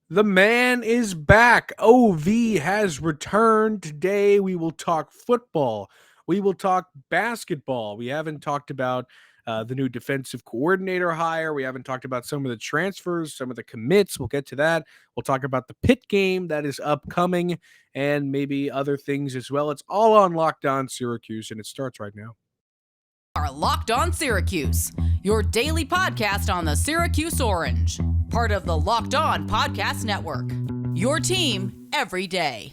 The man is back. OV has returned. Today we will talk football. We will talk basketball. We haven't talked about the new defensive coordinator hire. We haven't talked about some of the transfers, some of the commits. We'll get to that. We'll talk about the Pitt game that is upcoming and maybe other things as well. It's all on Locked On Syracuse, and it starts right now. Are Locked On Syracuse, your daily podcast on the Syracuse Orange, part of the Locked On Podcast Network. Your team every day.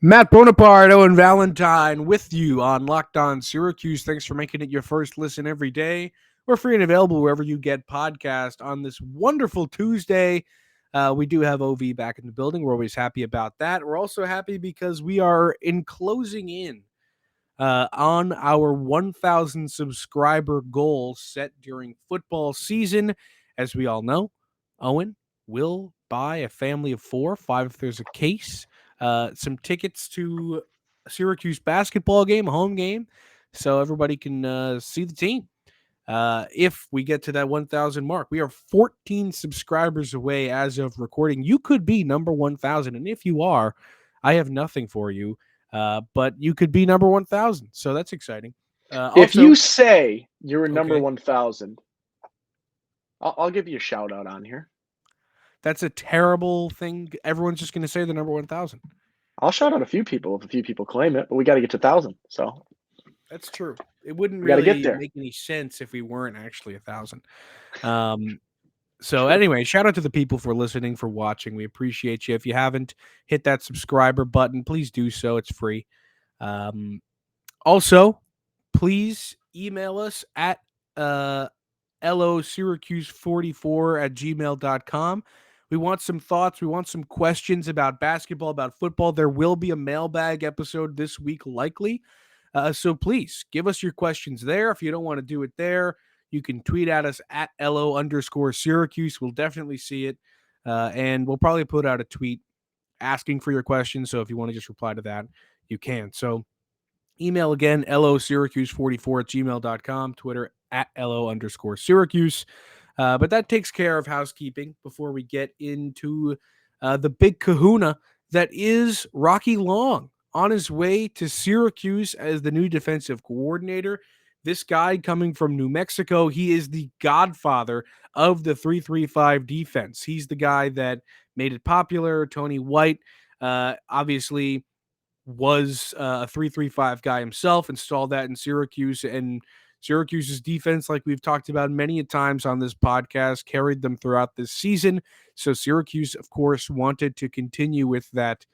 Matt Bonaparte, Owen Valentine with you on Locked On Syracuse. Thanks for making it your first listen every day. We're free and available wherever you get podcasts on this wonderful Tuesday. We do have OV back in the building. We're always happy about that. We're also happy because we are closing in on our 1,000 subscriber goal set during football season. As we all know, Owen will buy a family of 5 if there's a case. Some tickets to a Syracuse basketball game, a home game, so everybody can see the team. If we get to that 1,000 mark, we are 14 subscribers away as of recording. You could be number 1,000, and if you are, I have nothing for you, but you could be number 1,000, so that's exciting. If you say you're a number Okay. 1,000, I'll give you a shout out on here. That's a terrible thing. Everyone's just going to say the number 1,000. I'll shout out a few people if a few people claim it, but we got to get to 1,000. So that's true. It wouldn't We gotta really get there. make any sense if we weren't actually 1,000. So anyway, shout out to the people for listening, for watching. We appreciate you. If you haven't hit that subscriber button, please do so. It's free. Also, please email us at losyracuse44@gmail.com. We want some thoughts. We want some questions about basketball, about football. There will be a mailbag episode this week, likely. So please give us your questions there. If you don't want to do it there, you can tweet at us at LO_Syracuse. We'll definitely see it. And we'll probably put out a tweet asking for your questions. So if you want to just reply to that, you can. So email again, losyracuse44@gmail.com, Twitter at LO_Syracuse. But that takes care of housekeeping before we get into the big kahuna that is Rocky Long on his way to Syracuse as the new defensive coordinator. This guy coming from New Mexico, he is the godfather of the 3-3-5 defense. He's the guy that made it popular. Tony White obviously was a 3-3-5 guy himself, installed that in Syracuse, and Syracuse's defense, like we've talked about many times on this podcast, carried them throughout this season. So Syracuse, of course, wanted to continue with that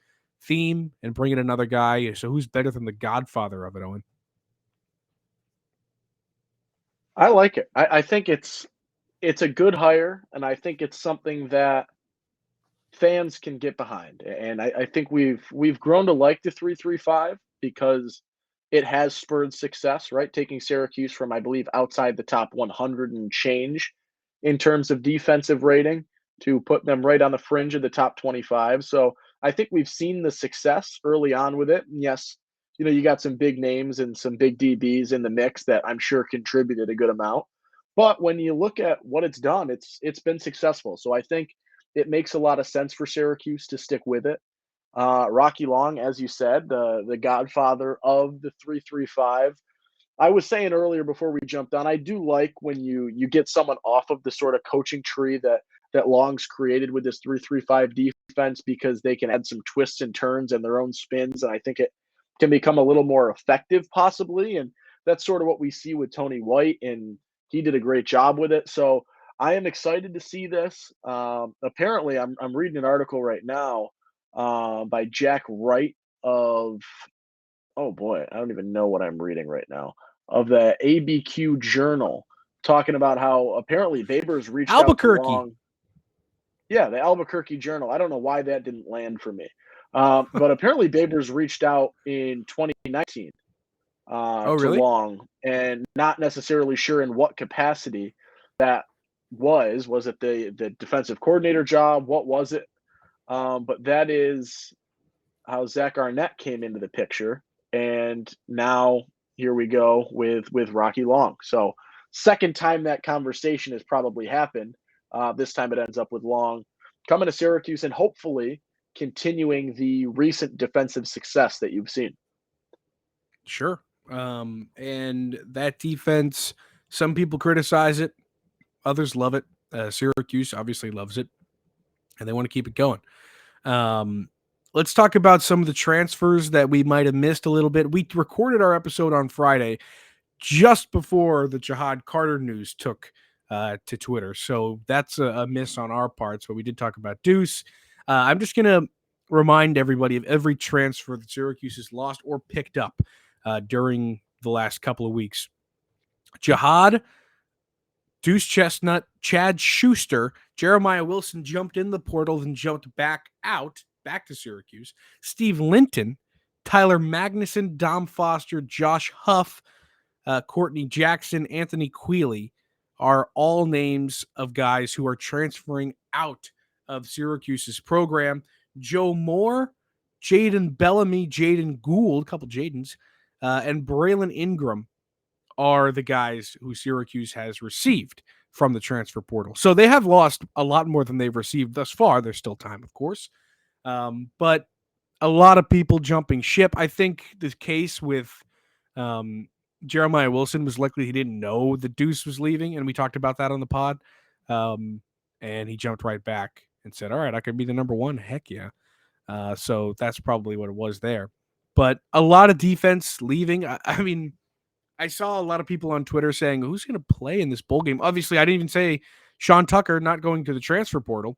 theme and bring in another guy. So who's better than the godfather of it, Owen? I like it. I think it's a good hire, and I think it's something that fans can get behind. And I think we've grown to like the 3-3-5 because it has spurred success, right? Taking Syracuse from, I believe, outside the top 100 and change in terms of defensive rating to put them right on the fringe of the top 25. So I think we've seen the success early on with it. And yes, you got some big names and some big DBs in the mix that I'm sure contributed a good amount. But when you look at what it's done, it's been successful. So I think it makes a lot of sense for Syracuse to stick with it. Rocky Long, as you said, the godfather of the 3-3-5. I was saying earlier before we jumped on, I do like when you get someone off of the sort of coaching tree that Long's created with this 3-3-5 defense, because they can add some twists and turns and their own spins, and I think it can become a little more effective possibly. And that's sort of what we see with Tony White, and he did a great job with it. So I am excited to see this. Apparently, I'm reading an article right now by Jack Wright of, oh boy, I don't even know what I'm reading right now, of the ABQ Journal, talking about how apparently Babers reached Albuquerque. out to Long. Yeah, the Albuquerque Journal. I don't know why that didn't land for me. But apparently Babers reached out in 2019 really? to Long, and not necessarily sure in what capacity, that Was it the defensive coordinator job? What was it? But that is how Zach Arnett came into the picture, and now here we go with Rocky Long. So second time that conversation has probably happened. This time it ends up with Long coming to Syracuse and hopefully continuing the recent defensive success that you've seen. Sure. And that defense, some people criticize it, others love it. Syracuse obviously loves it, and they want to keep it going. Let's talk about some of the transfers that we might have missed a little bit. We recorded our episode on Friday just before the Jihad Carter news took to Twitter. So that's a miss on our parts, but we did talk about Deuce. I'm just going to remind everybody of every transfer that Syracuse has lost or picked up during the last couple of weeks. Jihad, Deuce Chestnut, Chad Schuster, Jeremiah Wilson jumped in the portal and jumped back to Syracuse. Steve Linton, Tyler Magnuson, Dom Foster, Josh Huff, Courtney Jackson, Anthony Quealy are all names of guys who are transferring out of Syracuse's program. Joe Moore, Jaden Bellamy, Jaden Gould, a couple Jadens, and Braylon Ingram are the guys who Syracuse has received from the transfer portal. So they have lost a lot more than they've received thus far. There's still time, of course. But a lot of people jumping ship. I think the case with Jeremiah Wilson was likely he didn't know the Deuce was leaving, and we talked about that on the pod. And he jumped right back and said, all right, I could be the number one. Heck yeah. So that's probably what it was there. But a lot of defense leaving. I mean, I saw a lot of people on Twitter saying, who's going to play in this bowl game? Obviously, I didn't even say Sean Tucker not going to the transfer portal,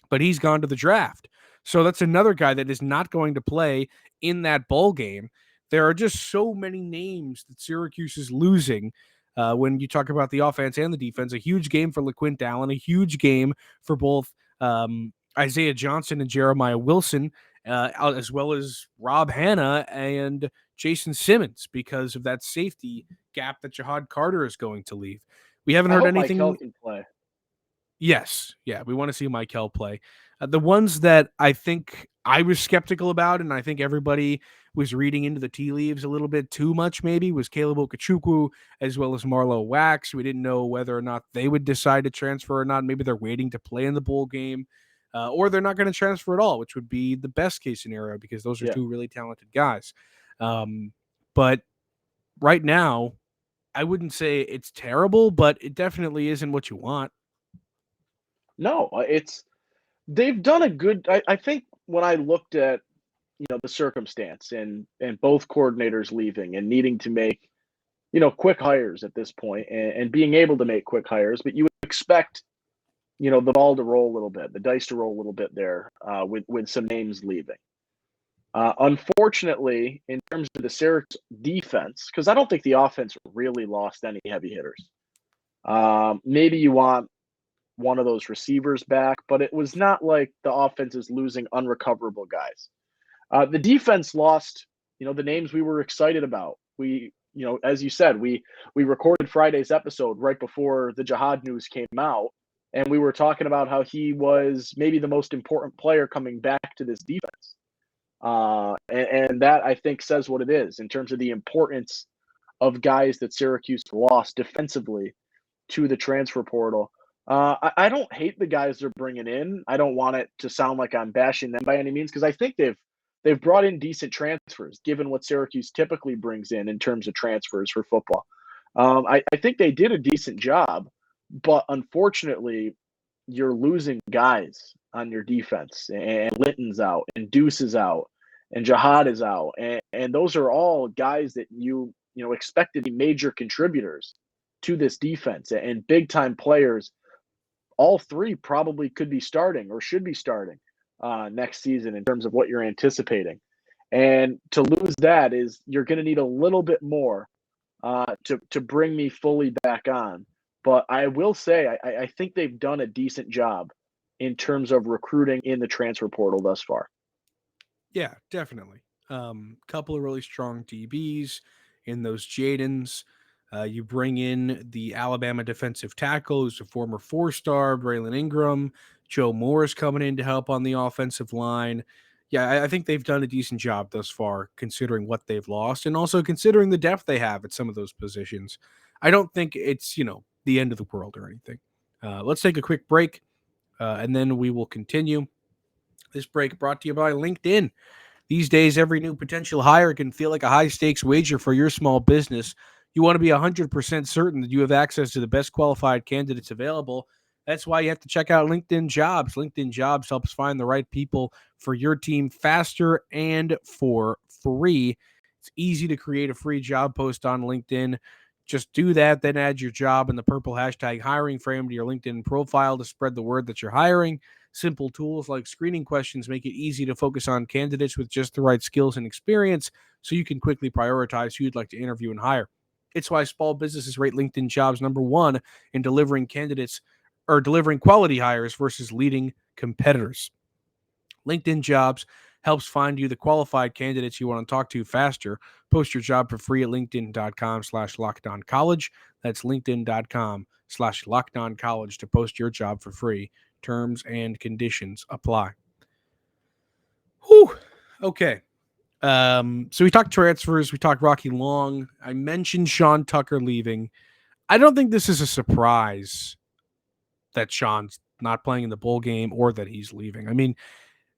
but he's gone to the draft. So that's another guy that is not going to play in that bowl game. There are just so many names that Syracuse is losing when you talk about the offense and the defense. A huge game for LaQuint Allen, a huge game for both Isaiah Johnson and Jeremiah Wilson, as well as Rob Hanna and Jason Simmons, because of that safety gap that Jihad Carter is going to leave. We haven't heard anything. Michael can play. Yes. Yeah. We want to see Michael play. The ones that I think I was skeptical about, and I think everybody was reading into the tea leaves a little bit too much, maybe, was Caleb Okechukwu as well as Marlo Wax. We didn't know whether or not they would decide to transfer or not. Maybe they're waiting to play in the bowl game, or they're not going to transfer at all, which would be the best case scenario because those are two really talented guys. But right now, I wouldn't say it's terrible, but it definitely isn't what you want. No, they've done a good. I think when I looked at the circumstance and both coordinators leaving and needing to make quick hires at this point and being able to make quick hires, but you would expect the ball to roll a little bit, the dice to roll a little bit there with some names leaving. Unfortunately, in terms of the Syracuse defense, because I don't think the offense really lost any heavy hitters. Maybe you want one of those receivers back, but it was not like the offense is losing unrecoverable guys. The defense lost, the names we were excited about. We, as you said, we recorded Friday's episode right before the Jihad news came out, and we were talking about how he was maybe the most important player coming back to this defense. And that, I think, says what it is in terms of the importance of guys that Syracuse lost defensively to the transfer portal. I don't hate the guys they're bringing in. I don't want it to sound like I'm bashing them by any means, because I think they've brought in decent transfers, given what Syracuse typically brings in terms of transfers for football. I think they did a decent job, but unfortunately, you're losing guys on your defense, and Linton's out, and Deuce is out, and Jihad is out, and those are all guys that you expect to be major contributors to this defense and big time players. All three probably could be starting or should be starting next season in terms of what you're anticipating. And to lose that is you're going to need a little bit more to bring me fully back on. But I will say I think they've done a decent job in terms of recruiting in the transfer portal thus far. Yeah, definitely. Couple of really strong DBs in those Jadens. You bring in the Alabama defensive tackle, who's a former 4-star, Braylon Ingram. Joe Moore's coming in to help on the offensive line. Yeah, I think they've done a decent job thus far, considering what they've lost, and also considering the depth they have at some of those positions. I don't think it's, the end of the world or anything. Let's take a quick break, and then we will continue. This break brought to you by LinkedIn. These days, every new potential hire can feel like a high-stakes wager for your small business. You want to be 100% certain that you have access to the best qualified candidates available. That's why you have to check out LinkedIn Jobs. LinkedIn Jobs helps find the right people for your team faster and for free. It's easy to create a free job post on LinkedIn. Just do that, then add your job and the purple hashtag hiring frame to your LinkedIn profile to spread the word that you're hiring. Simple tools like screening questions make it easy to focus on candidates with just the right skills and experience so you can quickly prioritize who you'd like to interview and hire. It's why small businesses rate LinkedIn Jobs number one in delivering quality hires versus leading competitors. LinkedIn Jobs helps find you the qualified candidates you want to talk to faster. Post your job for free at linkedin.com/lockedoncollege. That's linkedin.com/lockedoncollege to post your job for free. Terms and conditions apply. Whew. Okay. So we talked transfers. We talked Rocky Long. I mentioned Sean Tucker leaving. I don't think this is a surprise that Sean's not playing in the bowl game or that he's leaving. I mean,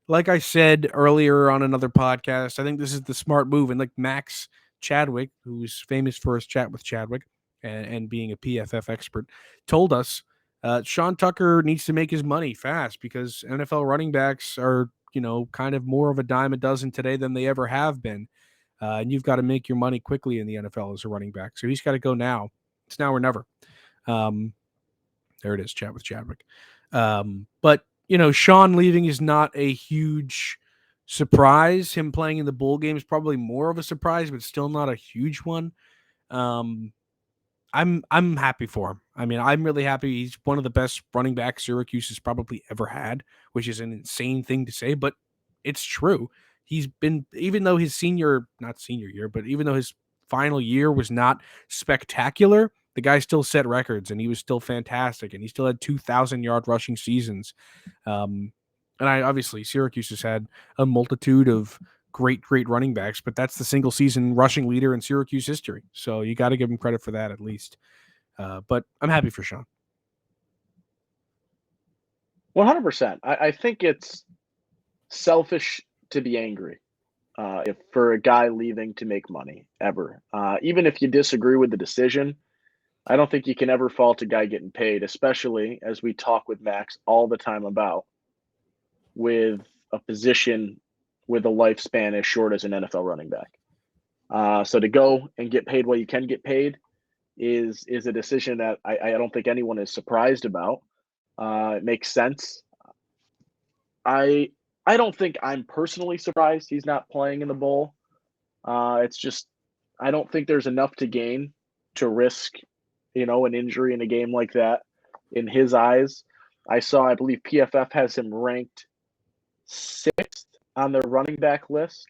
like I said earlier on another podcast, I think this is the smart move. And like Max Chadwick, who's famous for his chat with Chadwick and being a PFF expert, told us Sean Tucker needs to make his money fast because NFL running backs are, kind of more of a dime a dozen today than they ever have been. And you've got to make your money quickly in the NFL as a running back. So he's got to go now. It's now or never. There it is, chat with Chadwick. But Sean leaving is not a huge surprise. Him playing in the bowl game is probably more of a surprise, but still not a huge one. I'm happy for him. I mean, I'm really happy. He's one of the best running backs Syracuse has probably ever had, which is an insane thing to say, but it's true. He's been, even though his not senior year, but even though his final year was not spectacular, the guy still set records and he was still fantastic and he still had 2,000-yard rushing seasons. And obviously Syracuse has had a multitude of great running backs, but that's the single season rushing leader in Syracuse history. So you got to give him credit for that at least. But I'm happy for Sean. 100%. I think it's selfish to be angry if for a guy leaving to make money ever. Even if you disagree with the decision, I don't think you can ever fault a guy getting paid, especially as we talk with Max all the time about with a position with a lifespan as short as an NFL running back. So to go and get paid what you can get paid is a decision that I don't think anyone is surprised about. It makes sense. I don't think I'm personally surprised he's not playing in the bowl. It's just I don't think there's enough to gain to risk, an injury in a game like that. In his eyes, I believe PFF has him ranked 6th on their running back list,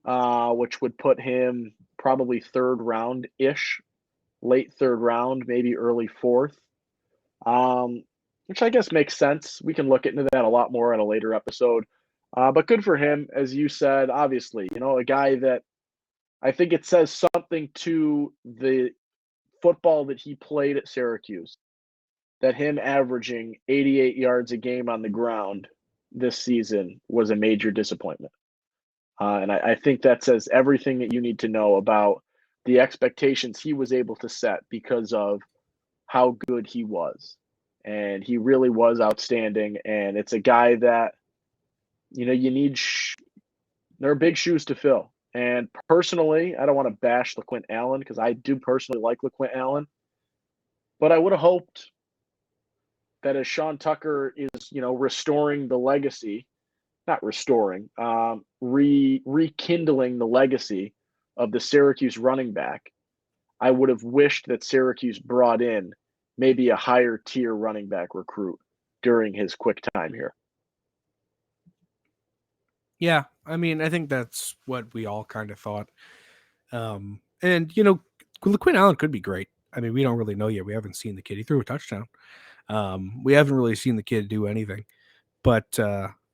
which would put him probably 3rd round ish, late 3rd round, maybe early 4th. Which I guess makes sense. We can look into that a lot more in a later episode. But good for him, as you said, obviously, a guy that I think it says something to the football that he played at Syracuse, that him averaging 88 yards a game on the ground this season was a major disappointment. And I think that says everything that you need to know about the expectations he was able to set because of how good he was. And he really was outstanding. And it's a guy that, there are big shoes to fill. And personally, I don't want to bash LaQuint Allen because I do personally like LaQuint Allen. But I would have hoped that as Sean Tucker is, restoring the legacy, not restoring, rekindling the legacy of the Syracuse running back, I would have wished that Syracuse brought in maybe a higher tier running back recruit during his quick time here. Yeah, I mean, I think that's what we all kind of thought. And, Quinn Allen could be great. I mean, we don't really know yet. We haven't seen the kid. He threw a touchdown. We haven't really seen the kid do anything. But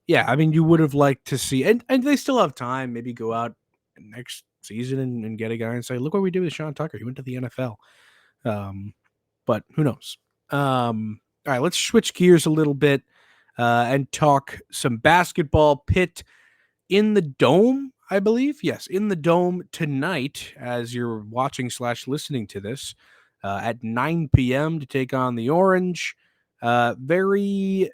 yeah, I mean, you would have liked to see, and they still have time. Maybe go out next season and get a guy and say, look what we did with Sean Tucker. He went to the NFL. But who knows? All right, let's switch gears a little bit and talk some basketball. Pitt in the Dome, I believe. Yes, in the Dome tonight as you're watching / listening to this at 9 p.m. to take on the Orange. It's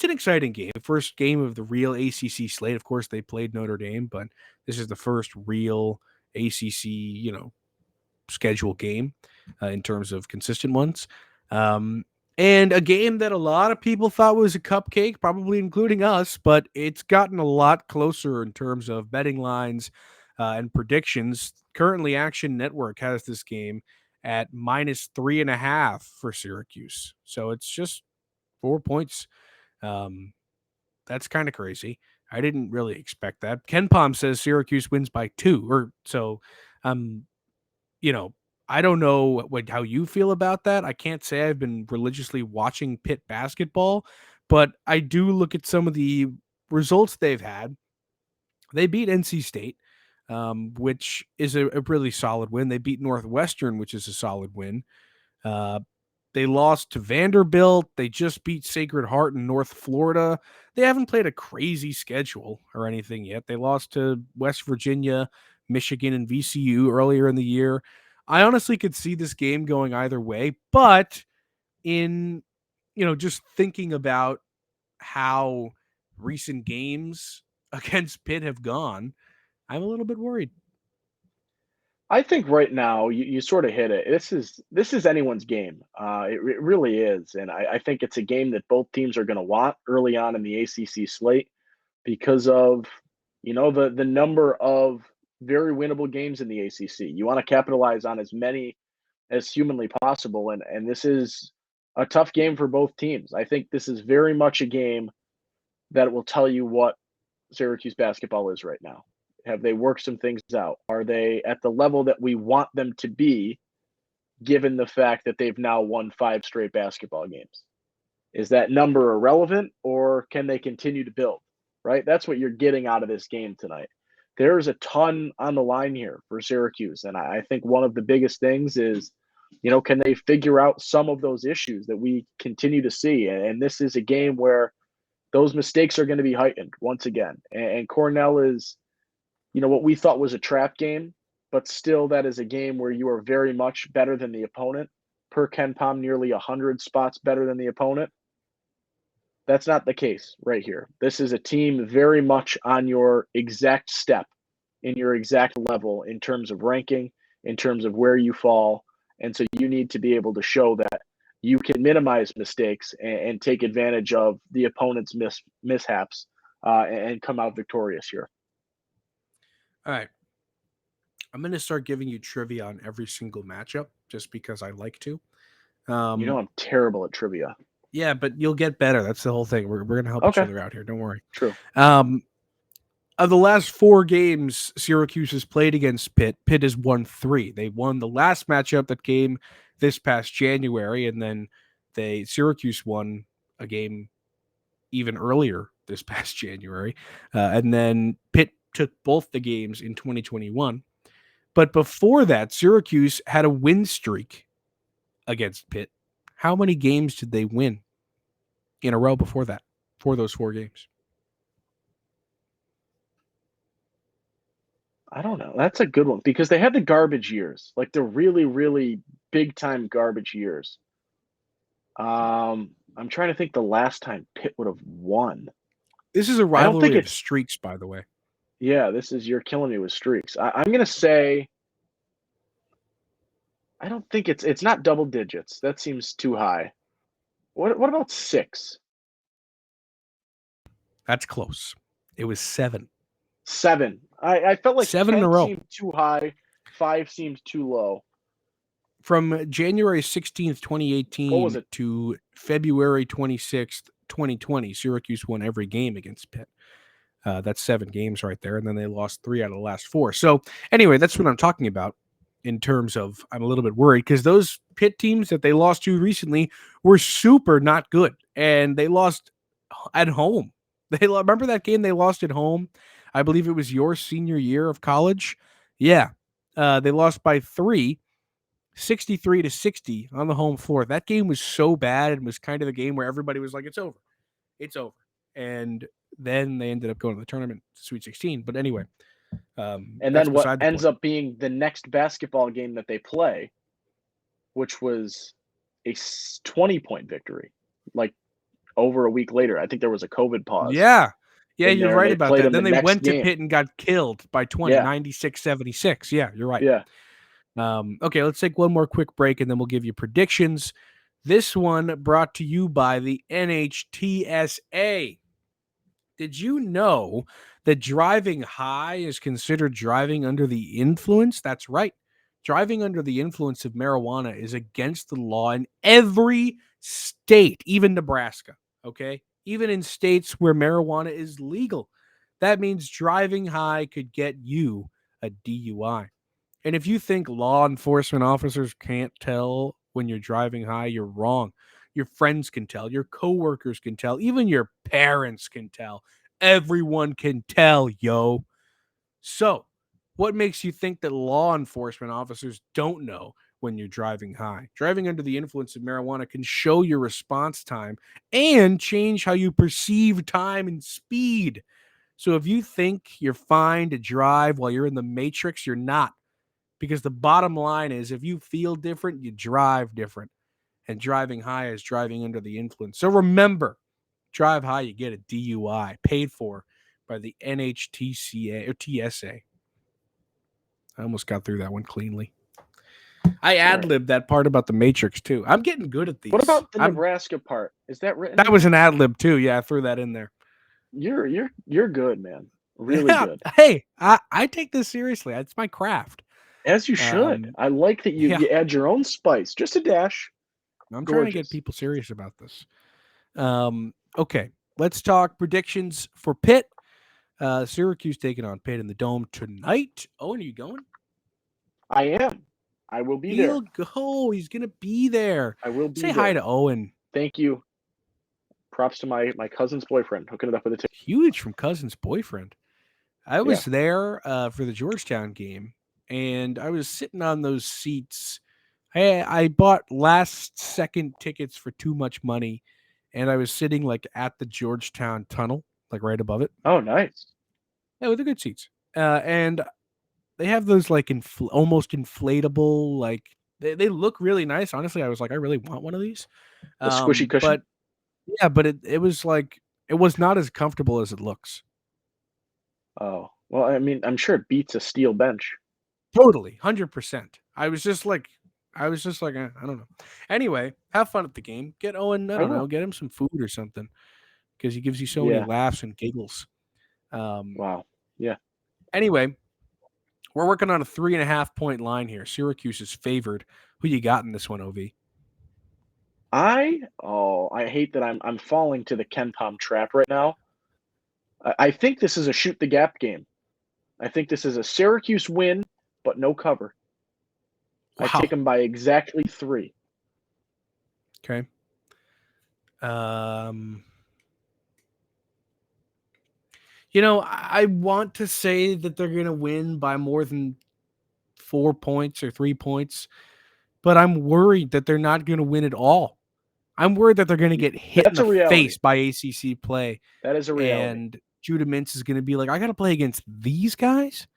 an exciting game. First game of the real ACC slate. Of course, they played Notre Dame, but this is the first real ACC, schedule game in terms of consistent ones. And a game that a lot of people thought was a cupcake, probably including us, but it's gotten a lot closer in terms of betting lines and predictions. Currently, Action Network has this game at -3.5 for Syracuse. So it's just 4 points. That's kind of crazy. I didn't really expect that. Ken Palm says Syracuse wins by 2, or so. I don't know how you feel about that. I can't say I've been religiously watching Pitt basketball, but I do look at some of the results they've had. They beat NC State, which is a really solid win. They beat Northwestern, which is a solid win. They lost to Vanderbilt. They just beat Sacred Heart in North Florida. They haven't played a crazy schedule or anything yet. They lost to West Virginia, Michigan, and VCU earlier in the year. I honestly could see this game going either way, but in, just thinking about how recent games against Pitt have gone, I'm a little bit worried. I think right now you sort of hit it. This is anyone's game. It really is, and I think it's a game that both teams are going to want early on in the ACC slate because of the number of very winnable games in the ACC. You want to capitalize on as many as humanly possible, and this is a tough game for both teams. I think this is very much a game that will tell you what Syracuse basketball is right now. Have they worked some things out? Are they at the level that we want them to be, given the fact that they've now won 5 straight basketball games? Is that number irrelevant, or can they continue to build? Right? That's what you're getting out of this game tonight. There's a ton on the line here for Syracuse, and I think one of the biggest things is, can they figure out some of those issues that we continue to see? And this is a game where those mistakes are going to be heightened once again. And Cornell is, what we thought was a trap game, but still that is a game where you are very much better than the opponent. Per Ken Palm, nearly 100 spots better than the opponent. That's not the case right here. This is a team very much on your exact step, in your exact level in terms of ranking, in terms of where you fall. And so you need to be able to show that you can minimize mistakes and take advantage of the opponent's mishaps and come out victorious here. All right. I'm going to start giving you trivia on every single matchup just because I like to. I'm terrible at trivia. Yeah, but you'll get better. That's the whole thing. We're going to help each other out here. Don't worry. True. Of the last 4 games Syracuse has played against Pitt, Pitt has won 3. They won the last matchup that came this past January, and then Syracuse won a game even earlier this past January. And then Pitt took both the games in 2021. But before that, Syracuse had a win streak against Pitt. How many games did they win in a row before that, for those 4 games? I don't know. That's a good one because they had the garbage years, like the really, really big time garbage years. I'm trying to think the last time Pitt would have won. This is a rivalry of streaks, by the way. Yeah, you're killing me with streaks. I'm going to say, I don't think it's not double digits. That seems too high. What about 6? That's close. It was 7. 7. I felt like 7 in a row seemed too high. 5 seemed too low. From January 16th, 2018 to February 26th, 2020, Syracuse won every game against Pitt. That's 7 games right there, and then they lost 3 out of the last 4. So anyway, that's what I'm talking about. in terms of I'm a little bit worried because those Pitt teams that they lost to recently were super not good, and they lost at home. Remember that game they lost at home? I believe it was your senior year of college. Yeah, they lost by 3, 63-60 on the home floor. That game was so bad. It was kind of the game where everybody was like, "It's over, it's over," and then they ended up going to the tournament, Sweet 16. But anyway, And that's then what beside the ends point. up being the next basketball game that they play, which was a 20-point victory, like over a week later. I think there was a COVID pause Yeah. Yeah, in you're there, and right they about played that. them the Then they next went to game. Pitt and got killed by 20, Yeah, 96-76. Yeah, you're right. yeah. Okay, let's take one more quick break and then we'll give you predictions. This one brought to you by the NHTSA. Did you know that driving high is considered driving under the influence? That's right. Driving under the influence of marijuana is against the law in every state, even Nebraska. Okay. Even in states where marijuana is legal. That means driving high could get you a DUI. And if you think law enforcement officers can't tell when you're driving high, you're wrong. Your friends can tell, your coworkers can tell, even your parents can tell. Everyone can tell, yo. So, what makes you think that law enforcement officers don't know when you're driving high? Driving under the influence of marijuana can show your response time and change how you perceive time and speed. So, if you think you're fine to drive while you're in the matrix, you're not. Because the bottom line is if you feel different, you drive different. And driving high is driving under the influence. So remember, drive high, you get a DUI paid for by the NHTCA or TSA. I almost got through that one cleanly. I ad-libbed that part about the Matrix too. I'm getting good at these. What about the Nebraska part? Is that written? That was an ad-lib too. Yeah, I threw that in there. You're good, man. Really good. Hey, I take this seriously. It's my craft. As you should. I like that you add your own spice, just a dash. I'm trying to get people serious about this. Okay, let's talk predictions for Pitt. Syracuse taking on Pitt in the Dome tonight. Owen, are you going? I am. I will be there. He'll go. He's going to be there. I will be Say there. hi to Owen. Thank you. Props to my cousin's boyfriend hooking it up with a ticket. Huge from cousin's boyfriend. I was there for the Georgetown game, and I was sitting on those seats. I bought last-second tickets for too much money, and I was sitting like at the Georgetown tunnel, like right above it. Oh, nice. Yeah, with the good seats. And they have those like almost inflatable, like they look really nice. Honestly, I was like, I really want one of these. The squishy cushion. But yeah, but it was like it was not as comfortable as it looks. Oh, well, I mean, I'm sure it beats a steel bench. Totally, 100%. I was just like, I don't know. Anyway, have fun at the game. Get Owen, I don't know, get him some food or something because he gives you so many laughs and giggles. Wow. Yeah. Anyway, we're working on a 3.5-point line here. Syracuse is favored. Who you got in this one, OV? I hate that I'm falling to the Ken Pom trap right now. I think this is a shoot the gap game. I think this is a Syracuse win, but no cover. Wow. I take them by exactly 3. Okay. You know, I want to say that they're going to win by more than 4 points or 3 points, but I'm worried that they're not going to win at all. I'm worried that they're going to get hit in the face by ACC play. That is a reality. And Judah Mintz is going to be like, I got to play against these guys,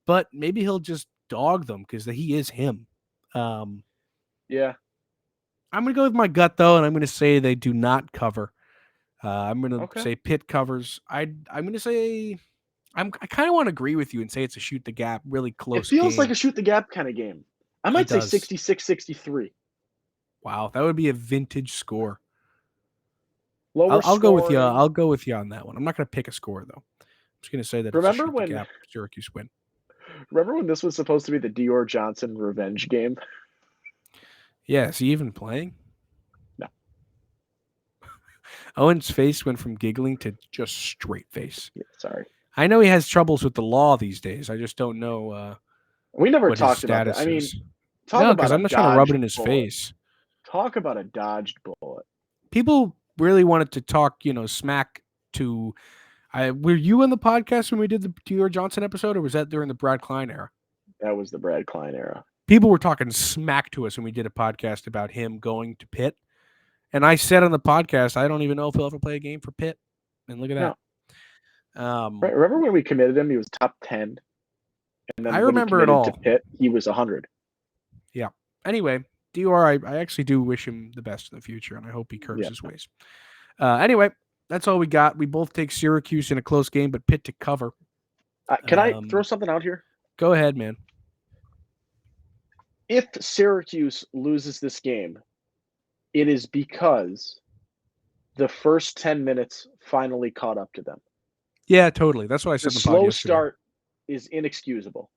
but maybe he'll just dog them because he is him. Yeah. I'm going to go with my gut, though, and I'm going to say they do not cover. I'm going to say Pitt covers. I'm going to say I kind of want to agree with you and say it's a shoot the gap, really close game. It feels like a shoot the gap kind of game. I might say 66-63. Wow, that would be a vintage score. I'll go with you. I'll go with you on that one. I'm not going to pick a score though. I'm just going to say that it's a shoot the gap, Syracuse win. Remember when this was supposed to be the Dior Johnson revenge game? Yeah, is he even playing? No. Owen's face went from giggling to just straight face. Yeah, sorry. I know he has troubles with the law these days. I just don't know We never what his talked about that. status I mean, is. talk No, about because a I'm not trying to rub it dodged in his bullet. face. Talk about a dodged bullet. People really wanted to talk, smack to. Were you on the podcast when we did the Dior Johnson episode, or was that during the Brad Klein era? That was the Brad Klein era. People were talking smack to us when we did a podcast about him going to Pitt. And I said on the podcast, I don't even know if he'll ever play a game for Pitt. And look at that. Remember when we committed him? He was top 10. And then I when remember he it committed all. to Pitt, he was 100. Yeah. Anyway, Dior, I actually do wish him the best in the future, and I hope he curbs his ways. Anyway, that's all we got. We both take Syracuse in a close game, but Pitt to cover. Can I throw something out here? Go ahead, man. If Syracuse loses this game, it is because the first 10 minutes finally caught up to them. Yeah, totally. That's what I said The in the pod slow yesterday. start is inexcusable,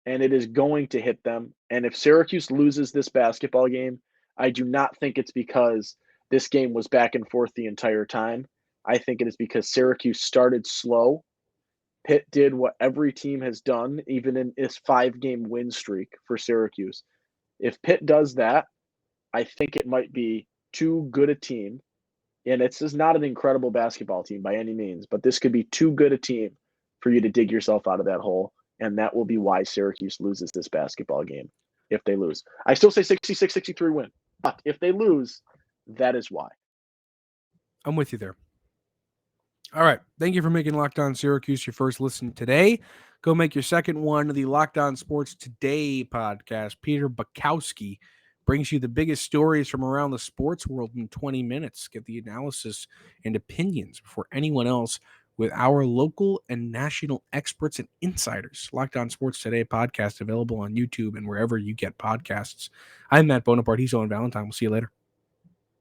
and it is going to hit them. And if Syracuse loses this basketball game, I do not think it's because this game was back and forth the entire time. I think it is because Syracuse started slow. Pitt did what every team has done, even in this 5-game win streak for Syracuse. If Pitt does that, I think it might be too good a team. And this is not an incredible basketball team by any means, but this could be too good a team for you to dig yourself out of that hole. And that will be why Syracuse loses this basketball game if they lose. I still say 66-63 win. But if they lose, that is why. I'm with you there. All right. Thank you for making Locked On Syracuse your first listen today. Go make your second one, the Locked On Sports Today podcast. Peter Bukowski brings you the biggest stories from around the sports world in 20 minutes. Get the analysis and opinions before anyone else with our local and national experts and insiders. Locked On Sports Today podcast available on YouTube and wherever you get podcasts. I'm Matt Bonaparte. He's Owen Valentine. We'll see you later.